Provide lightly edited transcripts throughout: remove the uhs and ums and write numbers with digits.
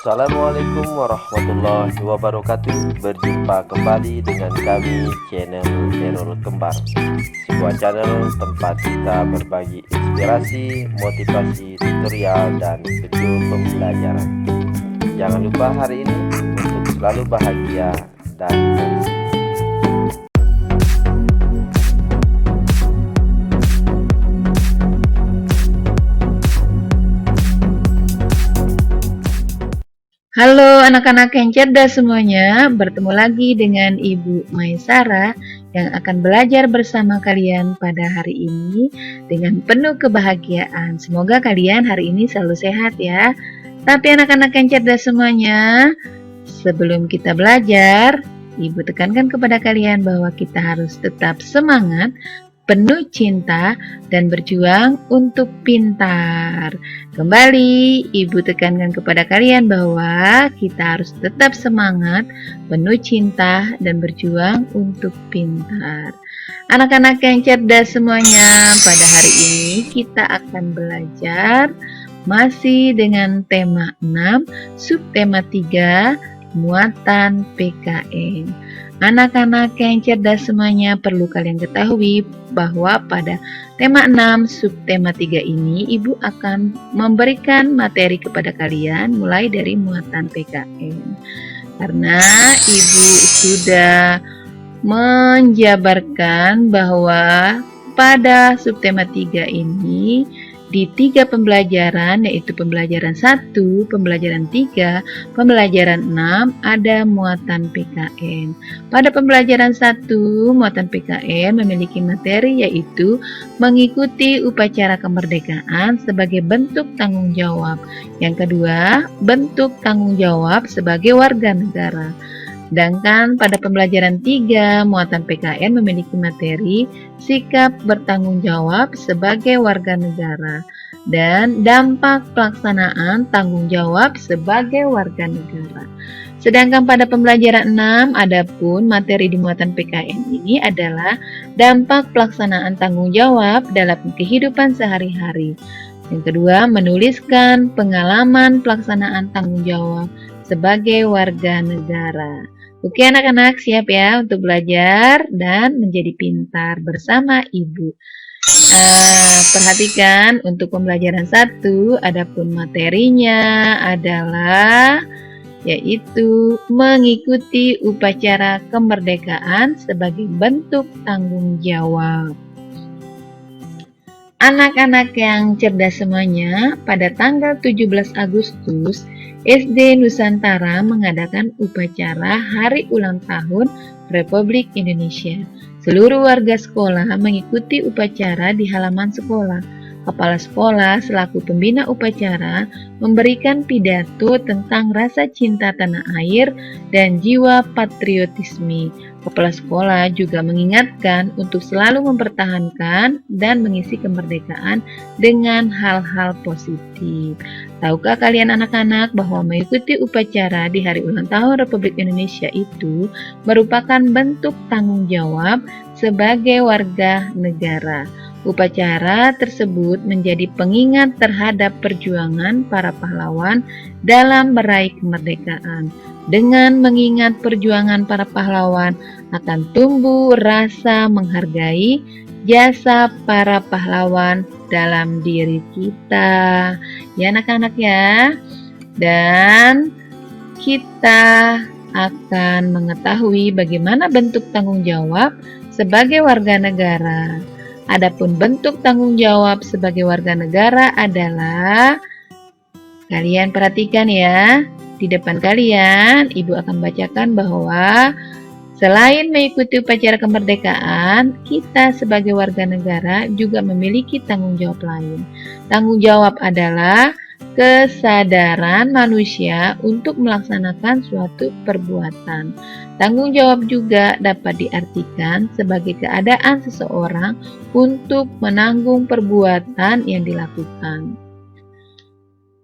Assalamualaikum warahmatullahi wabarakatuh. Berjumpa kembali dengan kami channel Error Kembar, sebuah channel tempat kita berbagi inspirasi, motivasi, tutorial, dan video pembelajaran. Jangan lupa hari ini untuk selalu bahagia dan bersih. Halo anak-anak yang cerdas semuanya, bertemu lagi dengan Ibu Maisara yang akan belajar bersama kalian pada hari ini dengan penuh kebahagiaan. Semoga kalian hari ini selalu sehat ya. Tapi anak-anak yang cerdas semuanya, sebelum kita belajar, Ibu tekankan kepada kalian bahwa kita harus tetap semangat, penuh cinta, dan berjuang untuk pintar. Kembali, Ibu tekankan kepada kalian bahwa kita harus tetap semangat, penuh cinta, dan berjuang untuk pintar. Anak-anak yang cerdas semuanya, pada hari ini kita akan belajar masih dengan tema 6, subtema 3, muatan PKN. Anak-anak yang cerdas semuanya, perlu kalian ketahui bahwa pada tema 6 subtema 3 ini Ibu akan memberikan materi kepada kalian mulai dari muatan PKN. Karena Ibu sudah menjabarkan bahwa pada subtema 3 ini di 3 pembelajaran, yaitu pembelajaran 1, pembelajaran 3, pembelajaran 6, ada muatan PKN. Pada pembelajaran 1, muatan PKN memiliki materi yaitu mengikuti upacara kemerdekaan sebagai bentuk tanggung jawab. Yang kedua, bentuk tanggung jawab sebagai warga negara. Sedangkan pada pembelajaran 3, muatan PKN memiliki materi sikap bertanggung jawab sebagai warga negara dan dampak pelaksanaan tanggung jawab sebagai warga negara. Sedangkan pada pembelajaran 6, adapun materi di muatan PKN ini adalah dampak pelaksanaan tanggung jawab dalam kehidupan sehari-hari. Yang kedua, menuliskan pengalaman pelaksanaan tanggung jawab sebagai warga negara. Oke anak-anak, siap ya untuk belajar dan menjadi pintar bersama Ibu. Perhatikan untuk pembelajaran 1, adapun materinya adalah yaitu mengikuti upacara kemerdekaan sebagai bentuk tanggung jawab. Anak-anak yang cerdas semuanya, pada tanggal 17 Agustus, SD Nusantara mengadakan upacara Hari Ulang Tahun Republik Indonesia. Seluruh warga sekolah mengikuti upacara di halaman sekolah. Kepala sekolah selaku pembina upacara memberikan pidato tentang rasa cinta tanah air dan jiwa patriotisme. Kepala sekolah juga mengingatkan untuk selalu mempertahankan dan mengisi kemerdekaan dengan hal-hal positif. Tahukah kalian anak-anak bahwa mengikuti upacara di Hari Ulang Tahun Republik Indonesia itu merupakan bentuk tanggung jawab sebagai warga negara. Upacara tersebut menjadi pengingat terhadap perjuangan para pahlawan dalam meraih kemerdekaan. Dengan mengingat perjuangan para pahlawan, akan tumbuh rasa menghargai jasa para pahlawan dalam diri kita. Ya anak-anak ya. Dan kita akan mengetahui bagaimana bentuk tanggung jawab sebagai warga negara. Adapun bentuk tanggung jawab sebagai warga negara adalah, kalian perhatikan ya, di depan kalian Ibu akan bacakan bahwa selain mengikuti upacara kemerdekaan, kita sebagai warga negara juga memiliki tanggung jawab lain. Tanggung jawab adalah kesadaran manusia untuk melaksanakan suatu perbuatan. Tanggung jawab juga dapat diartikan sebagai keadaan seseorang untuk menanggung perbuatan yang dilakukan.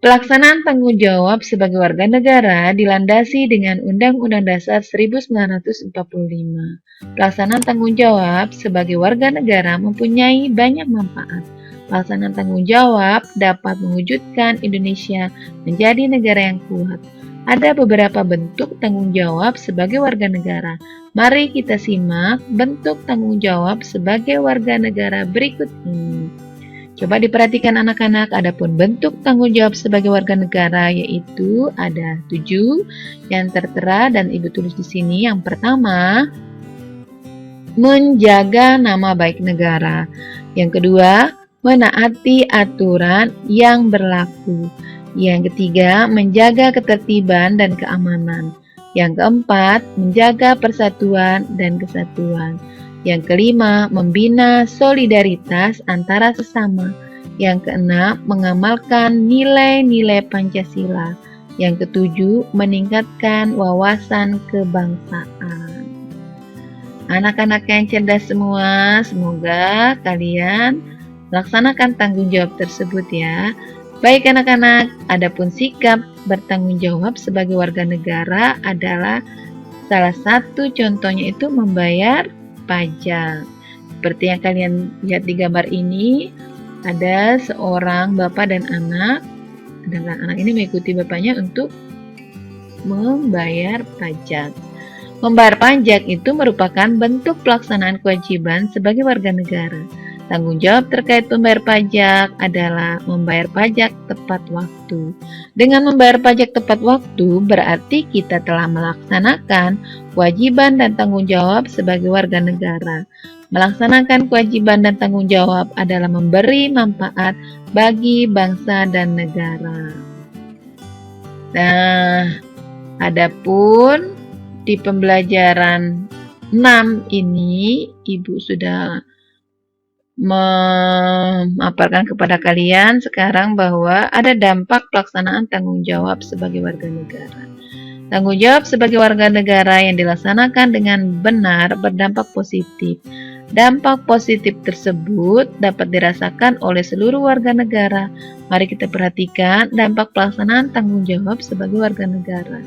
Pelaksanaan tanggung jawab sebagai warga negara dilandasi dengan Undang-Undang Dasar 1945. Pelaksanaan tanggung jawab sebagai warga negara mempunyai banyak manfaat. Pelaksanaan tanggung jawab dapat mewujudkan Indonesia menjadi negara yang kuat. Ada beberapa bentuk tanggung jawab sebagai warga negara. Mari kita simak bentuk tanggung jawab sebagai warga negara berikut ini. Coba diperhatikan anak-anak, adapun bentuk tanggung jawab sebagai warga negara yaitu ada 7 yang tertera dan Ibu tulis di sini. Yang pertama, menjaga nama baik negara. Yang kedua, menaati aturan yang berlaku. Yang ketiga, menjaga ketertiban dan keamanan. Yang keempat, menjaga persatuan dan kesatuan. Yang kelima, membina solidaritas antara sesama. Yang keenam, mengamalkan nilai-nilai Pancasila. Yang ketujuh, meningkatkan wawasan kebangsaan. Anak-anak yang cerdas semua, semoga kalian laksanakan tanggung jawab tersebut ya. Baik anak-anak, adapun sikap bertanggung jawab sebagai warga negara adalah salah satu contohnya itu membayar pajak. Seperti yang kalian lihat di gambar ini, ada seorang bapak dan anak, sedangkan anak ini mengikuti bapaknya untuk membayar pajak. Membayar pajak itu merupakan bentuk pelaksanaan kewajiban sebagai warga negara. Tanggung jawab terkait membayar pajak adalah membayar pajak tepat waktu. Dengan membayar pajak tepat waktu berarti kita telah melaksanakan kewajiban dan tanggung jawab sebagai warga negara. Melaksanakan kewajiban dan tanggung jawab adalah memberi manfaat bagi bangsa dan negara. Nah, adapun di pembelajaran 6 ini Ibu sudah memaparkan kepada kalian sekarang bahwa ada dampak pelaksanaan tanggung jawab sebagai warga negara. Tanggung jawab sebagai warga negara yang dilaksanakan dengan benar berdampak positif. Dampak positif tersebut dapat dirasakan oleh seluruh warga negara. Mari kita perhatikan dampak pelaksanaan tanggung jawab sebagai warga negara.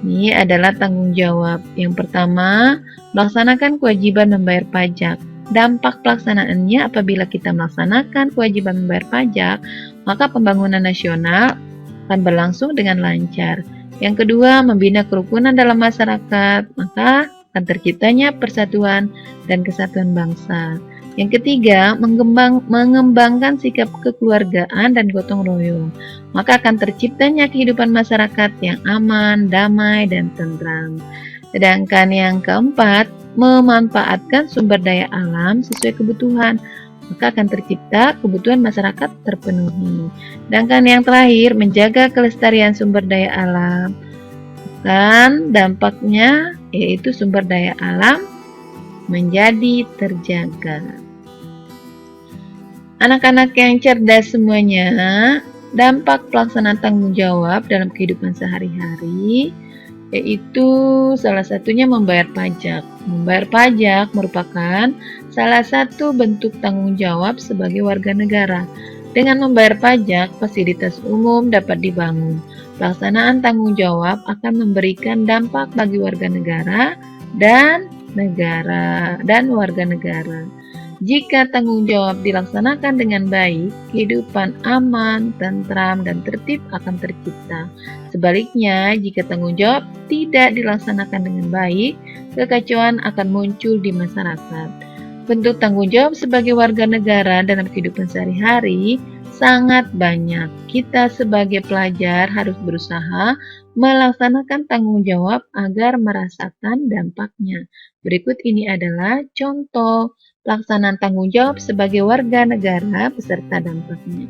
Ini adalah tanggung jawab. Yang pertama, melaksanakan kewajiban membayar pajak. Dampak pelaksanaannya apabila kita melaksanakan kewajiban membayar pajak, maka pembangunan nasional akan berlangsung dengan lancar. Yang kedua, membina kerukunan dalam masyarakat, maka akan terciptanya persatuan dan kesatuan bangsa. Yang ketiga, mengembangkan sikap kekeluargaan dan gotong royong, maka akan terciptanya kehidupan masyarakat yang aman, damai, dan tentram. Sedangkan yang keempat, memanfaatkan sumber daya alam sesuai kebutuhan, maka akan tercipta kebutuhan masyarakat terpenuhi. Sedangkan yang terakhir, menjaga kelestarian sumber daya alam, dan dampaknya yaitu sumber daya alam menjadi terjaga. Anak-anak yang cerdas semuanya, dampak pelaksanaan tanggung jawab dalam kehidupan sehari-hari yaitu salah satunya membayar pajak. Membayar pajak merupakan salah satu bentuk tanggung jawab sebagai warga negara. Dengan membayar pajak, fasilitas umum dapat dibangun. Pelaksanaan tanggung jawab akan memberikan dampak bagi warga negara dan warga negara. Jika tanggung jawab dilaksanakan dengan baik, kehidupan aman, tentram, dan tertib akan tercipta. Sebaliknya, jika tanggung jawab tidak dilaksanakan dengan baik, kekacauan akan muncul di masyarakat. Bentuk tanggung jawab sebagai warga negara dalam kehidupan sehari-hari sangat banyak. Kita sebagai pelajar harus berusaha melaksanakan tanggung jawab agar merasakan dampaknya. Berikut ini adalah contoh pelaksanaan tanggung jawab sebagai warga negara beserta dampaknya.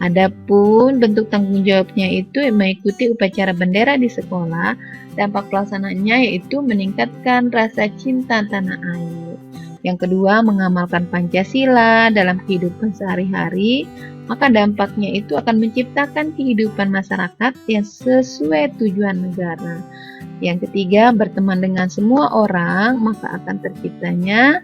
Adapun bentuk tanggung jawabnya itu mengikuti upacara bendera di sekolah. Dampak pelaksanaannya yaitu meningkatkan rasa cinta tanah air. Yang kedua, mengamalkan Pancasila dalam kehidupan sehari-hari. Maka dampaknya itu akan menciptakan kehidupan masyarakat yang sesuai tujuan negara. Yang ketiga, berteman dengan semua orang, maka akan terciptanya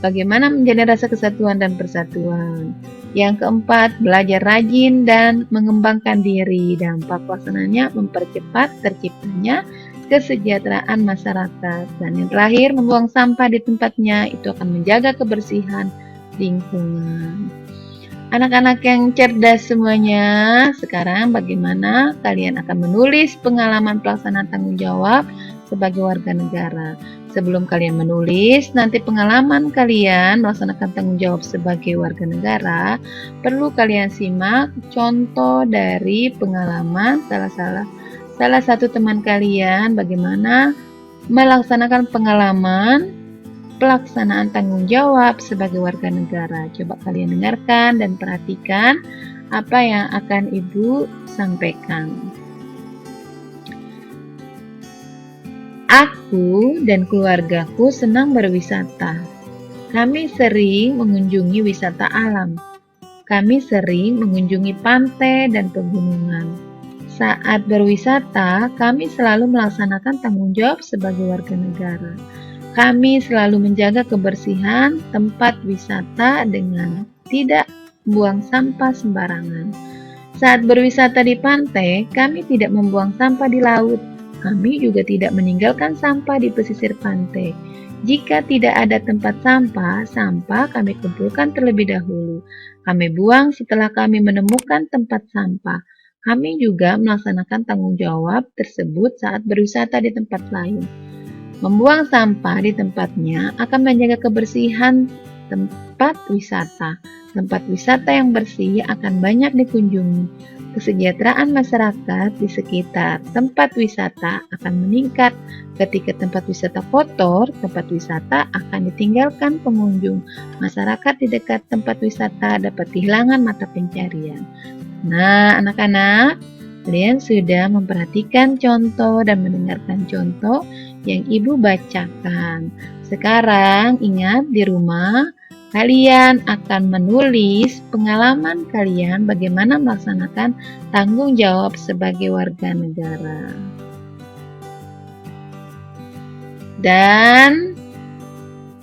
bagaimana menjadi rasa kesatuan dan persatuan. Yang keempat, belajar rajin dan mengembangkan diri. Dampak pelaksanaannya mempercepat terciptanya kesejahteraan masyarakat. Dan yang terakhir, membuang sampah di tempatnya itu akan menjaga kebersihan lingkungan. Anak-anak yang cerdas semuanya, sekarang bagaimana kalian akan menulis pengalaman pelaksanaan tanggung jawab sebagai warga negara? Sebelum kalian menulis, nanti pengalaman kalian melaksanakan tanggung jawab sebagai warga negara, perlu kalian simak contoh dari pengalaman salah satu teman kalian bagaimana melaksanakan pengalaman pelaksanaan tanggung jawab sebagai warga negara. Coba kalian dengarkan dan perhatikan apa yang akan Ibu sampaikan. Aku dan keluargaku senang berwisata. Kami sering mengunjungi wisata alam. Kami sering mengunjungi pantai dan pegunungan. Saat berwisata, kami selalu melaksanakan tanggung jawab sebagai warga negara. Kami selalu menjaga kebersihan tempat wisata dengan tidak membuang sampah sembarangan. Saat berwisata di pantai, kami tidak membuang sampah di laut. Kami juga tidak meninggalkan sampah di pesisir pantai. Jika tidak ada tempat sampah kami kumpulkan terlebih dahulu. Kami buang setelah kami menemukan tempat sampah. Kami juga melaksanakan tanggung jawab tersebut saat berwisata di tempat lain. Membuang sampah di tempatnya akan menjaga kebersihan tempat wisata. Tempat wisata yang bersih akan banyak dikunjungi. Kesejahteraan masyarakat di sekitar tempat wisata akan meningkat. Ketika tempat wisata kotor, tempat wisata akan ditinggalkan pengunjung. Masyarakat di dekat tempat wisata dapat kehilangan mata pencarian. Nah, anak-anak, kalian sudah memperhatikan contoh dan mendengarkan contoh yang Ibu bacakan. Sekarang ingat di rumah kalian akan menulis pengalaman kalian bagaimana melaksanakan tanggung jawab sebagai warga negara. Dan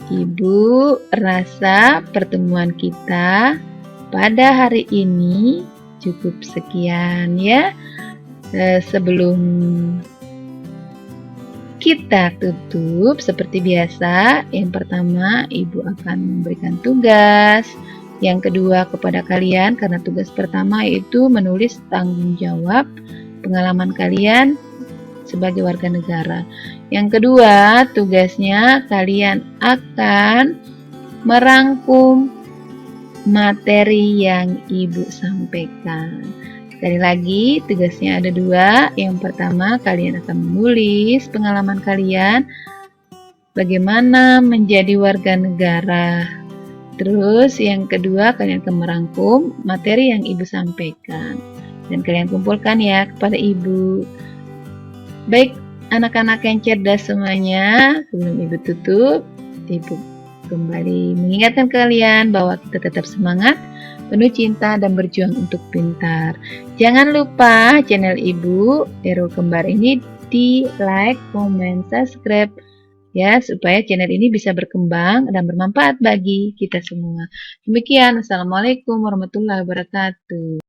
Ibu rasa pertemuan kita pada hari ini cukup sekian ya. Sebelum kita tutup seperti biasa, yang pertama Ibu akan memberikan tugas, yang kedua kepada kalian karena tugas pertama yaitu menulis tanggung jawab pengalaman kalian sebagai warga negara. Yang kedua, tugasnya kalian akan merangkum materi yang Ibu sampaikan. Sekali lagi, tugasnya ada dua. Yang pertama, kalian akan menulis pengalaman kalian bagaimana menjadi warga negara. Terus yang kedua, kalian akan merangkum materi yang Ibu sampaikan. Dan kalian kumpulkan ya kepada Ibu. Baik, anak-anak yang cerdas semuanya, sebelum Ibu tutup, Ibu kembali mengingatkan kalian bahwa kita tetap semangat, penuh cinta dan berjuang untuk pintar. Jangan lupa channel Ibu Erol Kembar ini di like, comment, subscribe ya supaya channel ini bisa berkembang dan bermanfaat bagi kita semua. Demikian, wassalamualaikum warahmatullahi wabarakatuh.